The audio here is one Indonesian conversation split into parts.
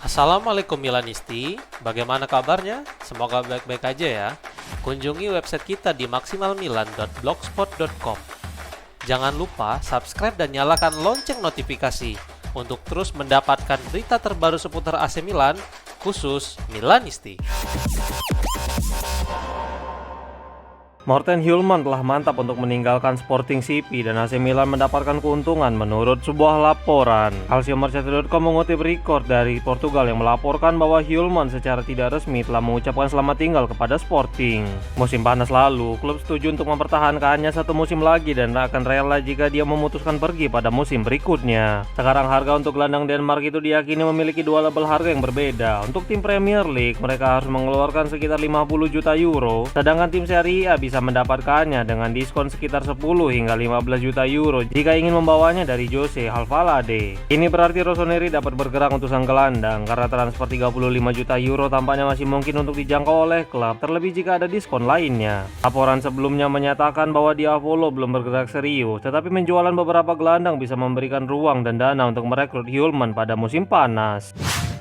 Assalamualaikum Milanisti, bagaimana kabarnya? Semoga baik-baik aja ya. Kunjungi website kita di maksimalmilan.blogspot.com. Jangan lupa subscribe dan nyalakan lonceng notifikasi untuk terus mendapatkan berita terbaru seputar AC Milan, khusus Milanisti. Morten Hjulmand telah mantap untuk meninggalkan Sporting CP dan AC Milan mendapatkan keuntungan menurut sebuah laporan. Calciomercato.com mengutip record dari Portugal yang melaporkan bahwa Hjulmand secara tidak resmi telah mengucapkan selamat tinggal kepada Sporting. Musim panas lalu, klub setuju untuk mempertahankannya satu musim lagi dan akan rela jika dia memutuskan pergi pada musim berikutnya. Sekarang harga untuk gelandang Denmark itu diyakini memiliki dua label harga yang berbeda. Untuk tim Premier League, mereka harus mengeluarkan sekitar 50 juta euro, sedangkan tim Serie A bisa mendapatkannya dengan diskon sekitar 10 hingga 15 juta euro jika ingin membawanya dari Jose Alvalade. Ini berarti Rossoneri dapat bergerak untuk sang gelandang karena transfer 35 juta euro tampaknya masih mungkin untuk dijangkau oleh klub, terlebih jika ada diskon lainnya. Laporan sebelumnya menyatakan bahwa Diavolo belum bergerak serius, tetapi menjualan beberapa gelandang bisa memberikan ruang dan dana untuk merekrut Hjulmand pada musim panas.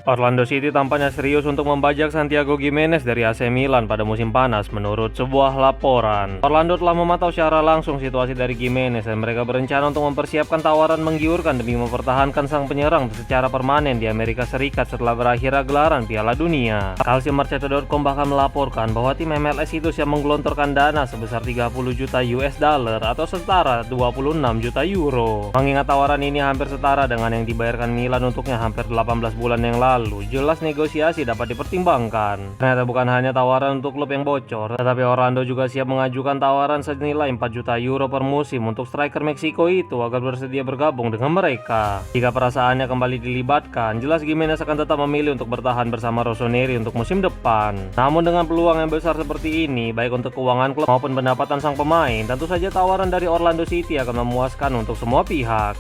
Orlando City tampaknya serius untuk membajak Santiago Gimenez dari AC Milan pada musim panas menurut sebuah laporan. Orlando telah memantau secara langsung situasi dari Gimenez dan mereka berencana untuk mempersiapkan tawaran menggiurkan demi mempertahankan sang penyerang secara permanen di Amerika Serikat setelah berakhirnya gelaran Piala Dunia. Calciomercato.com bahkan melaporkan bahwa tim MLS itu siap menggelontorkan dana sebesar 30 juta US dollar atau setara 26 juta euro. Mengingat tawaran ini hampir setara dengan yang dibayarkan Milan untuknya hampir 18 bulan yang lalu, jelas negosiasi dapat dipertimbangkan. Ternyata bukan hanya tawaran untuk klub yang bocor, tetapi Orlando juga siap mengajukan tawaran senilai 4 juta euro per musim untuk striker Meksiko itu agar bersedia bergabung dengan mereka. Jika perasaannya kembali dilibatkan, jelas Gimenez akan tetap memilih untuk bertahan bersama Rossoneri untuk musim depan. Namun dengan peluang yang besar seperti ini, baik untuk keuangan klub maupun pendapatan sang pemain, tentu saja tawaran dari Orlando City akan memuaskan untuk semua pihak.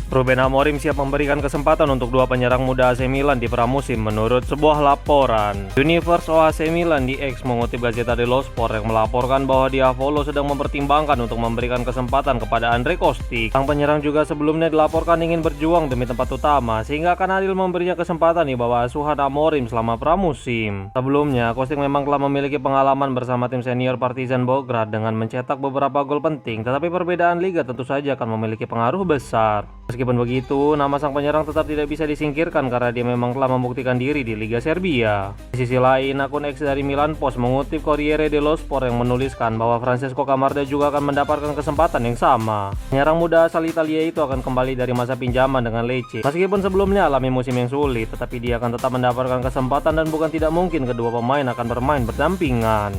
Ruben Amorim siap memberikan kesempatan untuk dua penyerang muda AC Milan di pramusim menurut sebuah laporan. Universe AC Milan di X mengutip Gazzetta dello Sport yang melaporkan bahwa Diavolo sedang mempertimbangkan untuk memberikan kesempatan kepada Andre Kostic. Sang penyerang juga sebelumnya dilaporkan ingin berjuang demi tempat utama, sehingga akan adil memberinya kesempatan di bawah asuhan Amorim selama pramusim. Sebelumnya, Kostic memang telah memiliki pengalaman bersama tim senior Partizan Belgrade dengan mencetak beberapa gol penting, tetapi perbedaan liga tentu saja akan memiliki pengaruh besar. Meskipun begitu, nama sang penyerang tetap tidak bisa disingkirkan karena dia memang telah membuktikan diri di Liga Serbia. Di sisi lain, akun X dari Milan Post mengutip Corriere dello Sport yang menuliskan bahwa Francesco Camarda juga akan mendapatkan kesempatan yang sama. Penyerang muda asal Italia itu akan kembali dari masa pinjaman dengan Lecce. Meskipun sebelumnya alami musim yang sulit, tetapi dia akan tetap mendapatkan kesempatan dan bukan tidak mungkin kedua pemain akan bermain berdampingan.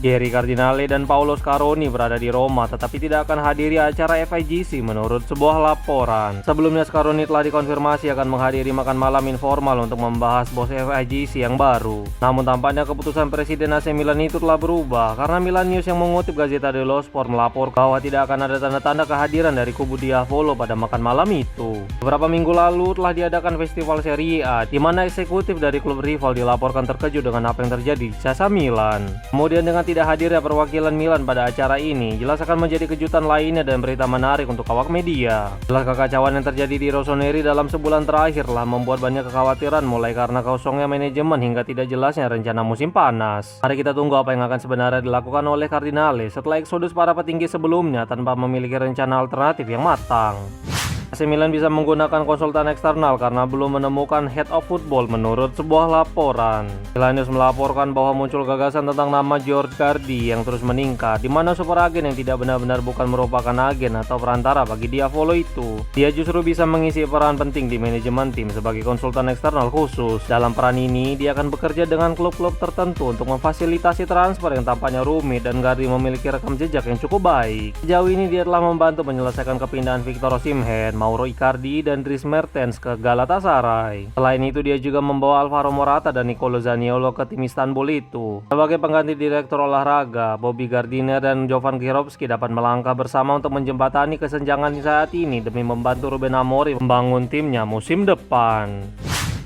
Gary Cardinale dan Paolo Scaroni berada di Roma tetapi tidak akan hadiri acara FIGC menurut sebuah laporan. Sebelumnya Scaroni telah dikonfirmasi akan menghadiri makan malam informal untuk membahas bos FIGC yang baru. Namun tampaknya keputusan Presiden AC Milan itu telah berubah karena Milan News yang mengutip Gazzetta dello Sport melapor bahwa tidak akan ada tanda-tanda kehadiran dari kubu Diavolo pada makan malam itu. Beberapa minggu lalu telah diadakan festival Serie A di mana eksekutif dari klub rival dilaporkan terkejut dengan apa yang terjadi di Casa Milan. Kemudian dengan tidak hadirnya perwakilan Milan pada acara ini, jelas akan menjadi kejutan lainnya dan berita menarik untuk awak media. Jelas kekacauan yang terjadi di Rossoneri dalam sebulan terakhir telah membuat banyak kekhawatiran mulai karena kosongnya manajemen hingga tidak jelasnya rencana musim panas. Mari kita tunggu apa yang akan sebenarnya dilakukan oleh Cardinale setelah eksodus para petinggi sebelumnya tanpa memiliki rencana alternatif yang matang. AC Milan bisa menggunakan konsultan eksternal karena belum menemukan head of football menurut sebuah laporan. Milan News melaporkan bahwa muncul gagasan tentang nama George Cardi yang terus meningkat, di mana super agen yang tidak benar-benar bukan merupakan agen atau perantara bagi Diavolo itu. Dia justru bisa mengisi peran penting di manajemen tim sebagai konsultan eksternal khusus. Dalam peran ini, dia akan bekerja dengan klub-klub tertentu untuk memfasilitasi transfer yang tampaknya rumit dan Cardi memiliki rekam jejak yang cukup baik. Sejauh ini dia telah membantu menyelesaikan kepindahan Victor Osimhen, Mauro Icardi dan Dries Mertens ke Galatasaray. Selain itu dia juga membawa Alvaro Morata dan Nicolo Zaniolo ke tim Istanbul itu. Sebagai pengganti direktur olahraga, Bobby Gardiner dan Jovan Kirovski dapat melangkah bersama untuk menjembatani kesenjangan saat ini demi membantu Ruben Amorim membangun timnya musim depan.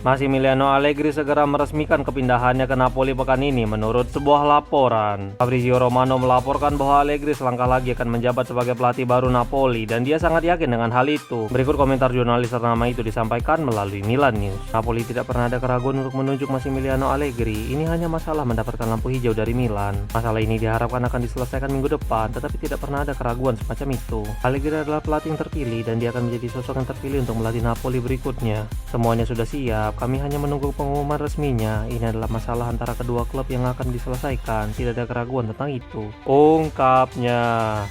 Massimiliano Allegri segera meresmikan kepindahannya ke Napoli pekan ini menurut sebuah laporan. Fabrizio Romano melaporkan bahwa Allegri selangkah lagi akan menjabat sebagai pelatih baru Napoli dan dia sangat yakin dengan hal itu. Berikut komentar jurnalis ternama itu disampaikan melalui Milan News. Napoli tidak pernah ada keraguan untuk menunjuk Massimiliano Allegri. Ini hanya masalah mendapatkan lampu hijau dari Milan. Masalah ini diharapkan akan diselesaikan minggu depan, tetapi tidak pernah ada keraguan semacam itu. Allegri adalah pelatih yang terpilih dan dia akan menjadi sosok yang terpilih untuk melatih Napoli berikutnya. Semuanya sudah siap. Kami hanya menunggu pengumuman resminya. Ini adalah masalah antara kedua klub yang akan diselesaikan. Tidak ada keraguan tentang itu, ungkapnya.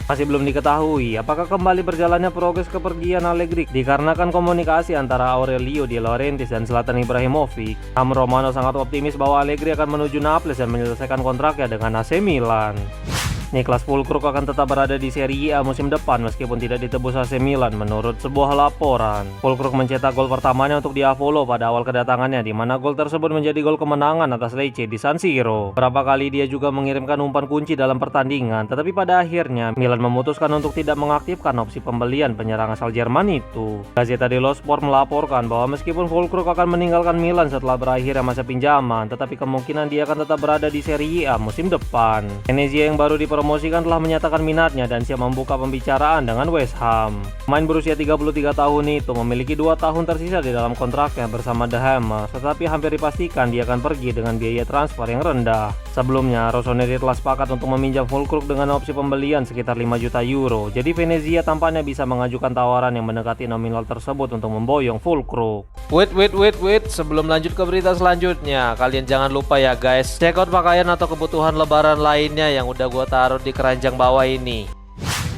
Masih belum diketahui apakah kembali berjalannya progres kepergian Allegri dikarenakan komunikasi antara Aurelio De Laurentiis dan Zlatan Ibrahimovic. Namun Romano sangat optimis bahwa Allegri akan menuju Naples dan menyelesaikan kontraknya dengan AC Milan. Niklas Füllkrug akan tetap berada di Serie A musim depan meskipun tidak ditebus AC Milan menurut sebuah laporan. Füllkrug mencetak gol pertamanya untuk Diavolo pada awal kedatangannya, di mana gol tersebut menjadi gol kemenangan atas Lecce di San Siro. Berapa kali dia juga mengirimkan umpan kunci dalam pertandingan, tetapi pada akhirnya Milan memutuskan untuk tidak mengaktifkan opsi pembelian penyerang asal Jerman itu. Gazzetta dello Sport melaporkan bahwa meskipun Füllkrug akan meninggalkan Milan setelah berakhirnya masa pinjaman, tetapi kemungkinan dia akan tetap berada di Serie A musim depan. Venezia yang baru dipromosikan telah menyatakan minatnya dan siap membuka pembicaraan dengan West Ham. Pemain berusia 33 tahun itu memiliki 2 tahun tersisa di dalam kontraknya bersama The Hammers, tetapi hampir dipastikan dia akan pergi dengan biaya transfer yang rendah. Sebelumnya, Rossoneri telah sepakat untuk meminjam Füllkrug dengan opsi pembelian sekitar 5 juta euro. Jadi Venezia tampaknya bisa mengajukan tawaran yang mendekati nominal tersebut untuk memboyong Füllkrug. Wait, sebelum lanjut ke berita selanjutnya, kalian jangan lupa ya guys, check out pakaian atau kebutuhan lebaran lainnya yang udah gua taruh di keranjang bawah ini.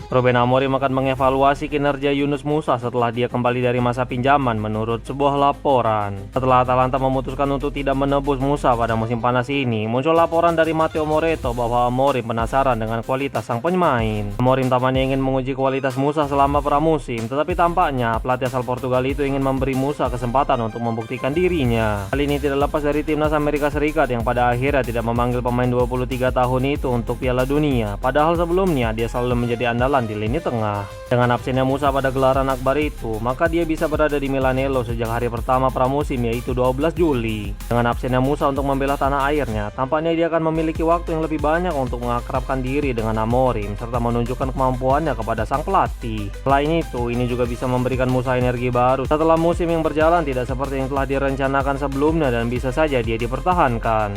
Ruben Amorim akan mengevaluasi kinerja Yunus Musa setelah dia kembali dari masa pinjaman menurut sebuah laporan. Setelah Atalanta memutuskan untuk tidak menebus Musa pada musim panas ini, muncul laporan dari Matteo Moretto bahwa Amorim penasaran dengan kualitas sang pemain. Amorim tampaknya ingin menguji kualitas Musa selama pramusim, tetapi tampaknya pelatih asal Portugal itu ingin memberi Musa kesempatan untuk membuktikan dirinya. Hal ini tidak lepas dari timnas Amerika Serikat yang pada akhirnya tidak memanggil pemain 23 tahun itu untuk Piala Dunia, padahal sebelumnya dia selalu menjadi andalan di lini tengah. Dengan absennya Musa pada gelaran akbar itu, maka dia bisa berada di Milanello sejak hari pertama pramusim, yaitu 12 Juli. Dengan absennya Musa untuk membela tanah airnya, tampaknya dia akan memiliki waktu yang lebih banyak untuk mengakrabkan diri dengan Amorim serta menunjukkan kemampuannya kepada sang pelatih. Selain itu, ini juga bisa memberikan Musa energi baru setelah musim yang berjalan tidak seperti yang telah direncanakan sebelumnya dan bisa saja dia dipertahankan.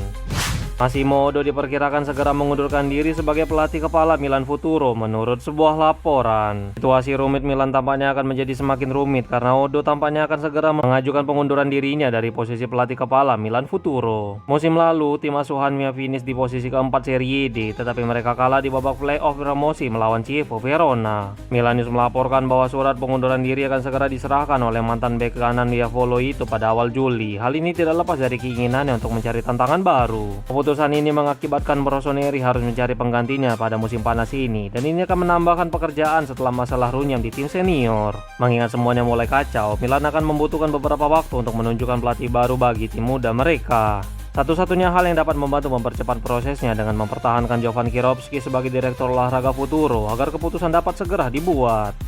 Massimo Odo diperkirakan segera mengundurkan diri sebagai pelatih kepala Milan Futuro menurut sebuah laporan. Situasi rumit Milan tampaknya akan menjadi semakin rumit karena Odo tampaknya akan segera mengajukan pengunduran dirinya dari posisi pelatih kepala Milan Futuro. Musim lalu, tim asuhannya finish di posisi keempat Serie D, tetapi mereka kalah di babak playoff promosi melawan Chievo Verona. Milan News melaporkan bahwa surat pengunduran diri akan segera diserahkan oleh mantan bek kanan Diavolo itu pada awal Juli. Hal ini tidak lepas dari keinginannya untuk mencari tantangan baru. Keputusan ini mengakibatkan Rossoneri harus mencari penggantinya pada musim panas ini, dan ini akan menambahkan pekerjaan setelah masalah runyam di tim senior. Mengingat semuanya mulai kacau, Milan akan membutuhkan beberapa waktu untuk menunjukkan pelatih baru bagi tim muda mereka. Satu-satunya hal yang dapat membantu mempercepat prosesnya dengan mempertahankan Jovan Kirovski sebagai direktur olahraga Futuro agar keputusan dapat segera dibuat.